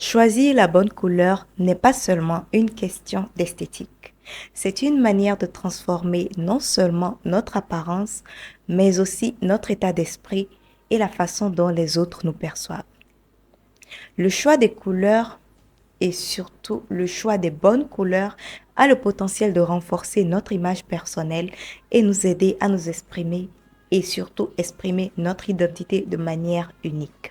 Choisir la bonne couleur n'est pas seulement une question d'esthétique. C'est une manière de transformer non seulement notre apparence, mais aussi notre état d'esprit et la façon dont les autres nous perçoivent. Le choix des couleurs et surtout le choix des bonnes couleurs a le potentiel de renforcer notre image personnelle et nous aider à nous exprimer et surtout exprimer notre identité de manière unique.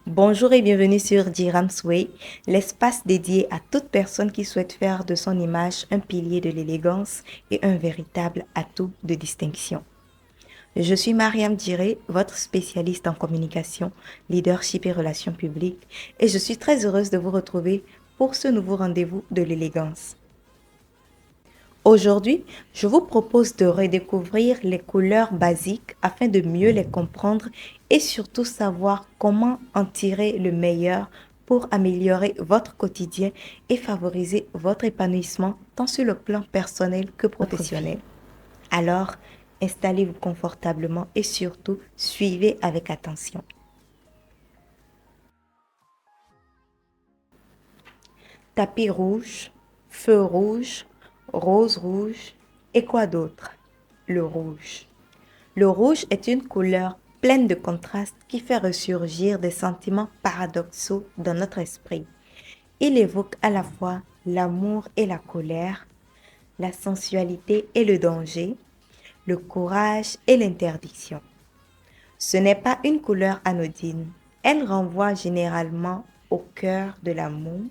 Bonjour et bienvenue sur Diram's Way, l'espace dédié à toute personne qui souhaite faire de son image un pilier de l'élégance et un véritable atout de distinction. Je suis Mariam Diré, votre spécialiste en communication, leadership et relations publiques, et je suis très heureuse de vous retrouver pour ce nouveau rendez-vous de l'élégance. Aujourd'hui, je vous propose de redécouvrir les couleurs basiques afin de mieux les comprendre et surtout savoir comment en tirer le meilleur pour améliorer votre quotidien et favoriser votre épanouissement tant sur le plan personnel que professionnel. Alors, installez-vous confortablement et surtout suivez avec attention. Tapis rouge, feu rouge, rose rouge et quoi d'autre? Le rouge. Le rouge est une couleur pleine de contrastes qui fait ressurgir des sentiments paradoxaux dans notre esprit. Il évoque à la fois l'amour et la colère, la sensualité et le danger, le courage et l'interdiction. Ce n'est pas une couleur anodine. Elle renvoie généralement au cœur de l'amour,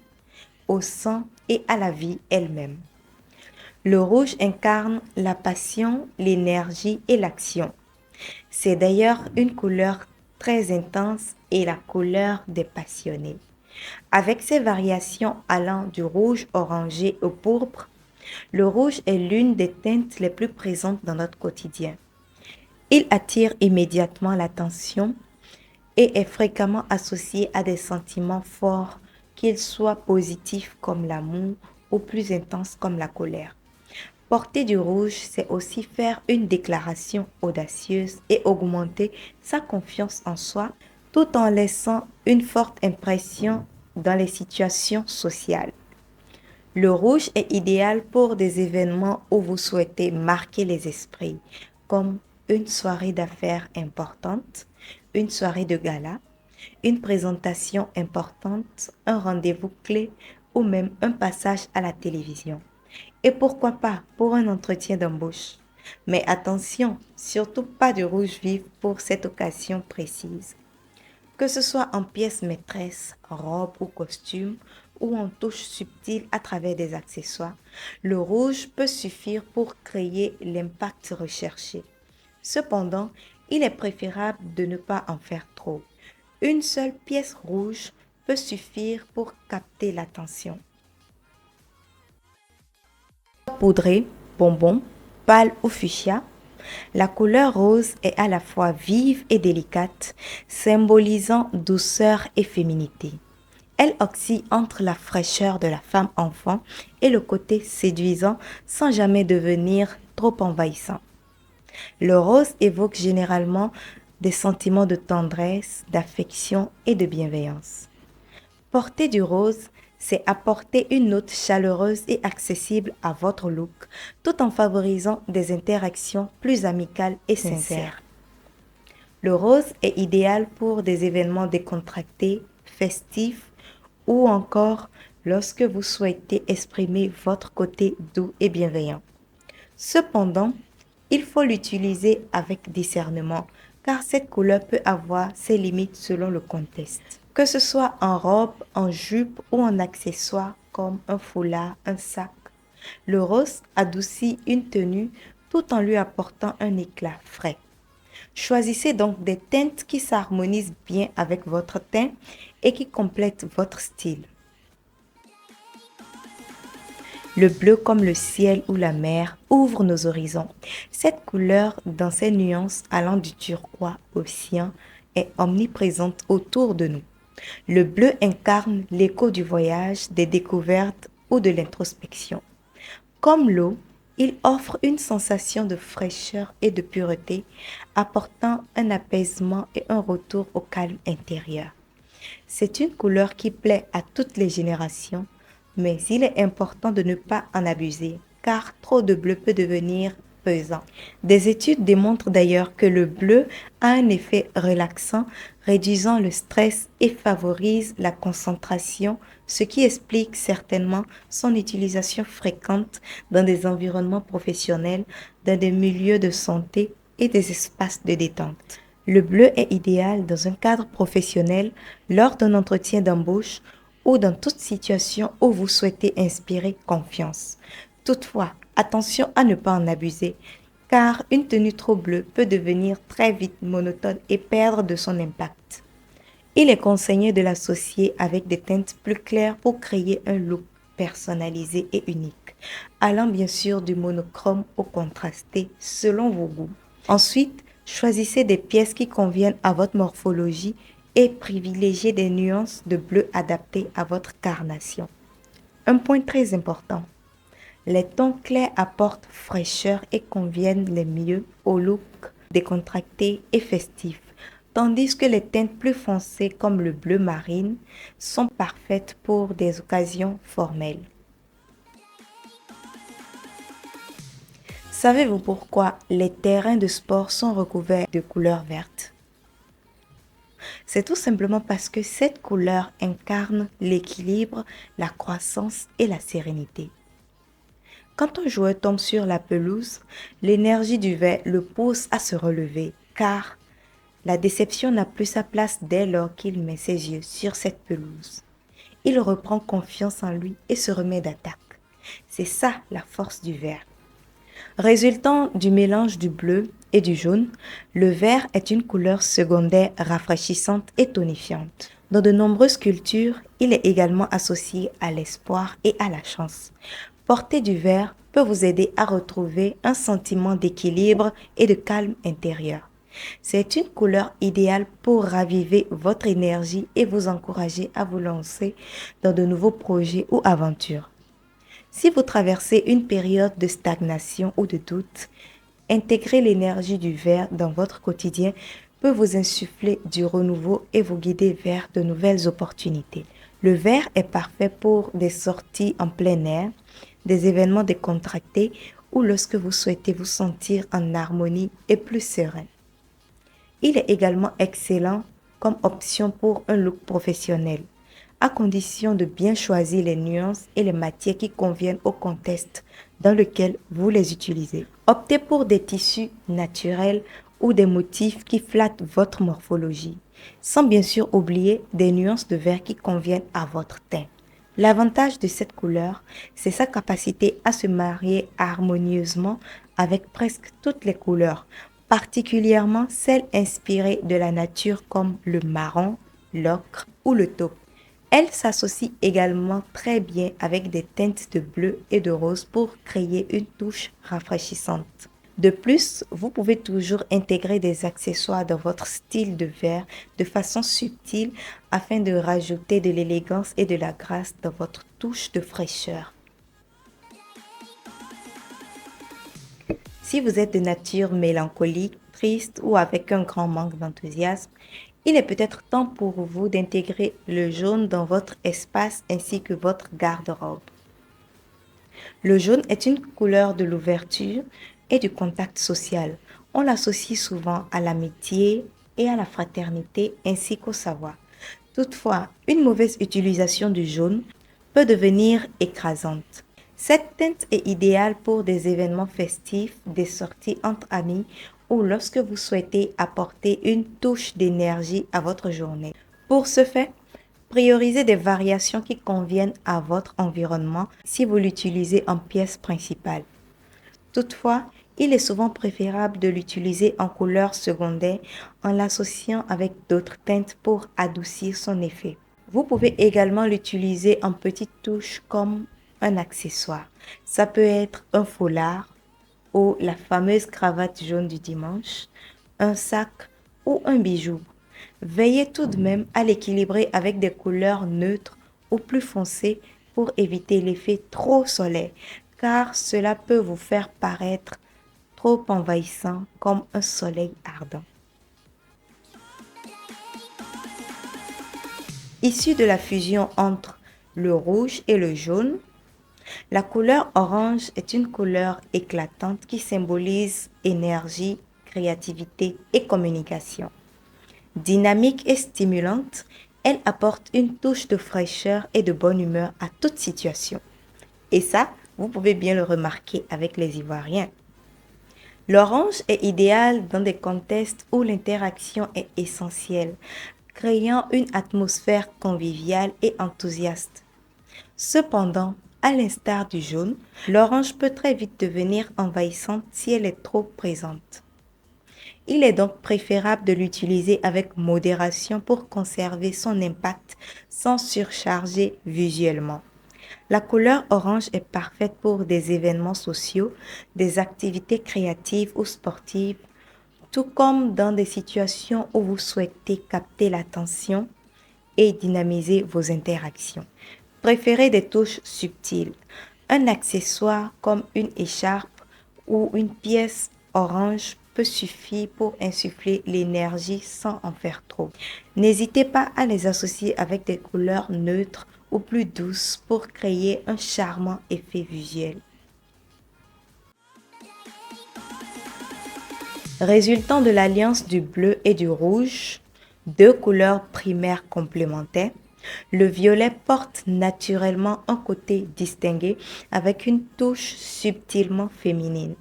au sang et à la vie elle-même. Le rouge incarne la passion, l'énergie et l'action. C'est d'ailleurs une couleur très intense et la couleur des passionnés. Avec ses variations allant du rouge orangé au pourpre, le rouge est l'une des teintes les plus présentes dans notre quotidien. Il attire immédiatement l'attention et est fréquemment associé à des sentiments forts, qu'ils soient positifs comme l'amour ou plus intenses comme la colère. Porter du rouge, c'est aussi faire une déclaration audacieuse et augmenter sa confiance en soi, tout en laissant une forte impression dans les situations sociales. Le rouge est idéal pour des événements où vous souhaitez marquer les esprits, comme une soirée d'affaires importante, une soirée de gala, une présentation importante, un rendez-vous clé ou même un passage à la télévision. Et pourquoi pas pour un entretien d'embauche. Mais attention, surtout pas de rouge vif pour cette occasion précise. Que ce soit en pièces maîtresses, robe ou costume, ou en touches subtiles à travers des accessoires, le rouge peut suffire pour créer l'impact recherché. Cependant, il est préférable de ne pas en faire trop. Une seule pièce rouge peut suffire pour capter l'attention. Poudré, bonbon, pâle ou fuchsia, la couleur rose est à la fois vive et délicate, symbolisant douceur et féminité. Elle oscille entre la fraîcheur de la femme enfant et le côté séduisant sans jamais devenir trop envahissant. Le rose évoque généralement des sentiments de tendresse, d'affection et de bienveillance. Porter du rose, c'est apporter une note chaleureuse et accessible à votre look, tout en favorisant des interactions plus amicales et sincères. Le rose est idéal pour des événements décontractés, festifs ou encore lorsque vous souhaitez exprimer votre côté doux et bienveillant. Cependant, il faut l'utiliser avec discernement car cette couleur peut avoir ses limites selon le contexte. Que ce soit en robe, en jupe ou en accessoire comme un foulard, un sac, le rose adoucit une tenue tout en lui apportant un éclat frais. Choisissez donc des teintes qui s'harmonisent bien avec votre teint et qui complètent votre style. Le bleu comme le ciel ou la mer ouvre nos horizons. Cette couleur, dans ses nuances allant du turquois au cyan, est omniprésente autour de nous. Le bleu incarne l'écho du voyage, des découvertes ou de l'introspection. Comme l'eau, Il offre une sensation de fraîcheur et de pureté, apportant un apaisement et un retour au calme intérieur. C'est une couleur qui plaît à toutes les générations, mais il est important de ne pas en abuser, car trop de bleu peut devenir pesant. Des études démontrent d'ailleurs que le bleu a un effet relaxant, réduisant le stress et favorise la concentration, ce qui explique certainement son utilisation fréquente dans des environnements professionnels, dans des milieux de santé et des espaces de détente. Le bleu est idéal dans un cadre professionnel, lors d'un entretien d'embauche ou dans toute situation où vous souhaitez inspirer confiance. Toutefois, attention à ne pas en abuser, car une tenue trop bleue peut devenir très vite monotone et perdre de son impact. Il est conseillé de l'associer avec des teintes plus claires pour créer un look personnalisé et unique, allant bien sûr du monochrome au contrasté selon vos goûts. Ensuite, choisissez des pièces qui conviennent à votre morphologie et privilégiez des nuances de bleu adaptées à votre carnation. Un point très important, les tons clairs apportent fraîcheur et conviennent les mieux au look décontracté et festif, tandis que les teintes plus foncées comme le bleu marine sont parfaites pour des occasions formelles. Savez-vous pourquoi les terrains de sport sont recouverts de couleurs vertes? C'est tout simplement parce que cette couleur incarne l'équilibre, la croissance et la sérénité. Quand un joueur tombe sur la pelouse, l'énergie du vert le pousse à se relever, car la déception n'a plus sa place dès lors qu'il met ses yeux sur cette pelouse. Il reprend confiance en lui et se remet d'attaque. C'est ça la force du vert. Résultant du mélange du bleu et du jaune, le vert est une couleur secondaire rafraîchissante et tonifiante. Dans de nombreuses cultures, il est également associé à l'espoir et à la chance. Porter du vert peut vous aider à retrouver un sentiment d'équilibre et de calme intérieur. C'est une couleur idéale pour raviver votre énergie et vous encourager à vous lancer dans de nouveaux projets ou aventures. Si vous traversez une période de stagnation ou de doute, intégrer l'énergie du vert dans votre quotidien peut vous insuffler du renouveau et vous guider vers de nouvelles opportunités. Le vert est parfait pour des sorties en plein air, des événements décontractés ou lorsque vous souhaitez vous sentir en harmonie et plus serein. Il est également excellent comme option pour un look professionnel, à condition de bien choisir les nuances et les matières qui conviennent au contexte dans lequel vous les utilisez. Optez pour des tissus naturels ou des motifs qui flattent votre morphologie, sans bien sûr oublier des nuances de vert qui conviennent à votre teint. L'avantage de cette couleur, c'est sa capacité à se marier harmonieusement avec presque toutes les couleurs, particulièrement celles inspirées de la nature comme le marron, l'ocre ou le taupe. Elle s'associe également très bien avec des teintes de bleu et de rose pour créer une touche rafraîchissante. De plus, vous pouvez toujours intégrer des accessoires dans votre style de vert de façon subtile afin de rajouter de l'élégance et de la grâce dans votre touche de fraîcheur. Si vous êtes de nature mélancolique, triste ou avec un grand manque d'enthousiasme, il est peut-être temps pour vous d'intégrer le jaune dans votre espace ainsi que votre garde-robe. Le jaune est une couleur de l'ouverture et du contact social. On l'associe souvent à l'amitié et à la fraternité ainsi qu'au savoir. Toutefois, une mauvaise utilisation du jaune peut devenir écrasante. Cette teinte est idéale pour des événements festifs, des sorties entre amis ou lorsque vous souhaitez apporter une touche d'énergie à votre journée. Pour ce faire, priorisez des variations qui conviennent à votre environnement si vous l'utilisez en pièce principale. Toutefois, il est souvent préférable de l'utiliser en couleur secondaire en l'associant avec d'autres teintes pour adoucir son effet. Vous pouvez également l'utiliser en petites touches comme un accessoire. Ça peut être un foulard ou la fameuse cravate jaune du dimanche, un sac ou un bijou. Veillez tout de même à l'équilibrer avec des couleurs neutres ou plus foncées pour éviter l'effet trop solaire, car cela peut vous faire paraître trop envahissant comme un soleil ardent. Issu de la fusion entre le rouge et le jaune, la couleur orange est une couleur éclatante qui symbolise énergie, créativité et communication. Dynamique et stimulante, elle apporte une touche de fraîcheur et de bonne humeur à toute situation. Et ça, vous pouvez bien le remarquer avec les Ivoiriens. L'orange est idéal dans des contextes où l'interaction est essentielle, créant une atmosphère conviviale et enthousiaste. Cependant, à l'instar du jaune, l'orange peut très vite devenir envahissante si elle est trop présente. Il est donc préférable de l'utiliser avec modération pour conserver son impact sans surcharger visuellement. La couleur orange est parfaite pour des événements sociaux, des activités créatives ou sportives, tout comme dans des situations où vous souhaitez capter l'attention et dynamiser vos interactions. Préférez des touches subtiles. Un accessoire comme une écharpe ou une pièce orange peut suffire pour insuffler l'énergie sans en faire trop. N'hésitez pas à les associer avec des couleurs neutres ou plus douces pour créer un charmant effet visuel. Résultant de l'alliance du bleu et du rouge, deux couleurs primaires complémentaires, le violet porte naturellement un côté distingué avec une touche subtilement féminine.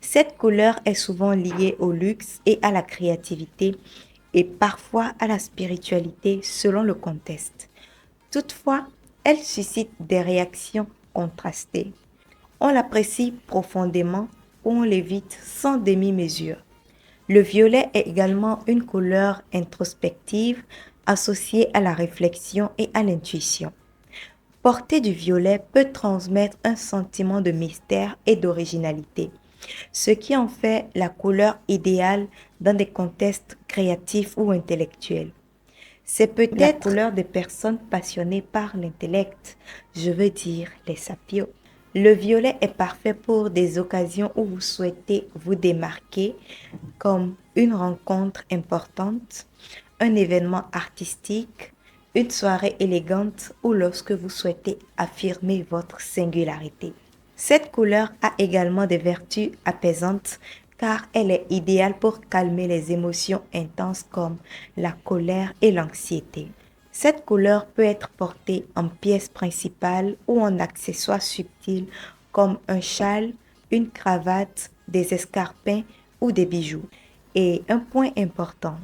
Cette couleur est souvent liée au luxe et à la créativité et parfois à la spiritualité selon le contexte. Toutefois, elle suscite des réactions contrastées. On l'apprécie profondément ou on l'évite sans demi-mesure. Le violet est également une couleur introspective associée à la réflexion et à l'intuition. Porter du violet peut transmettre un sentiment de mystère et d'originalité, ce qui en fait la couleur idéale dans des contextes créatifs ou intellectuels. C'est peut-être la couleur des personnes passionnées par l'intellect, je veux dire les sapios. Le violet est parfait pour des occasions où vous souhaitez vous démarquer, comme une rencontre importante, un événement artistique, une soirée élégante ou lorsque vous souhaitez affirmer votre singularité. Cette couleur a également des vertus apaisantes car elle est idéale pour calmer les émotions intenses comme la colère et l'anxiété. Cette couleur peut être portée en pièce principale ou en accessoires subtils comme un châle, une cravate, des escarpins ou des bijoux. Et un point important,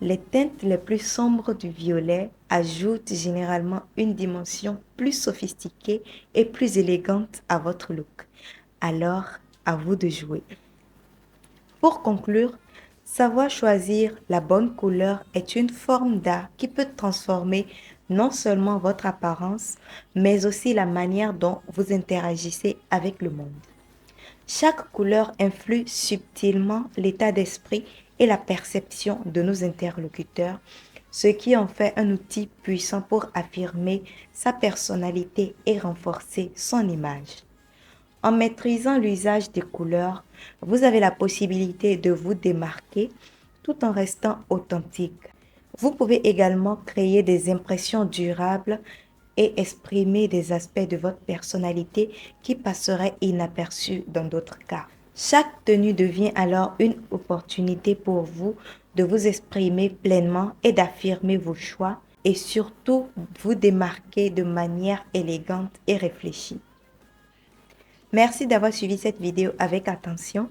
les teintes les plus sombres du violet ajoutent généralement une dimension plus sophistiquée et plus élégante à votre look. Alors, à vous de jouer. Pour conclure, savoir choisir la bonne couleur est une forme d'art qui peut transformer non seulement votre apparence, mais aussi la manière dont vous interagissez avec le monde. Chaque couleur influe subtilement l'état d'esprit et la perception de nos interlocuteurs, ce qui en fait un outil puissant pour affirmer sa personnalité et renforcer son image. En maîtrisant l'usage des couleurs, vous avez la possibilité de vous démarquer tout en restant authentique. Vous pouvez également créer des impressions durables et exprimer des aspects de votre personnalité qui passeraient inaperçus dans d'autres cas. Chaque tenue devient alors une opportunité pour vous de vous exprimer pleinement et d'affirmer vos choix et surtout vous démarquer de manière élégante et réfléchie. Merci d'avoir suivi cette vidéo avec attention.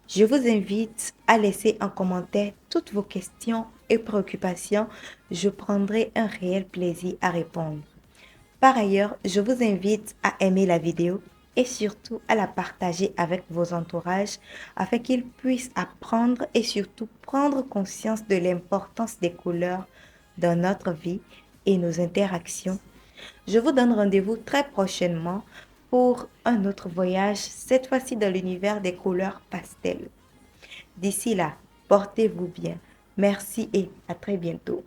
Je vous invite à laisser en commentaire toutes vos questions et préoccupations. Je prendrai un réel plaisir à répondre. Par ailleurs, je vous invite à aimer la vidéo et surtout à la partager avec vos entourages afin qu'ils puissent apprendre et surtout prendre conscience de l'importance des couleurs dans notre vie et nos interactions. Je vous donne rendez-vous très prochainement pour un autre voyage, cette fois-ci dans l'univers des couleurs pastel. D'ici là, portez-vous bien. Merci et à très bientôt.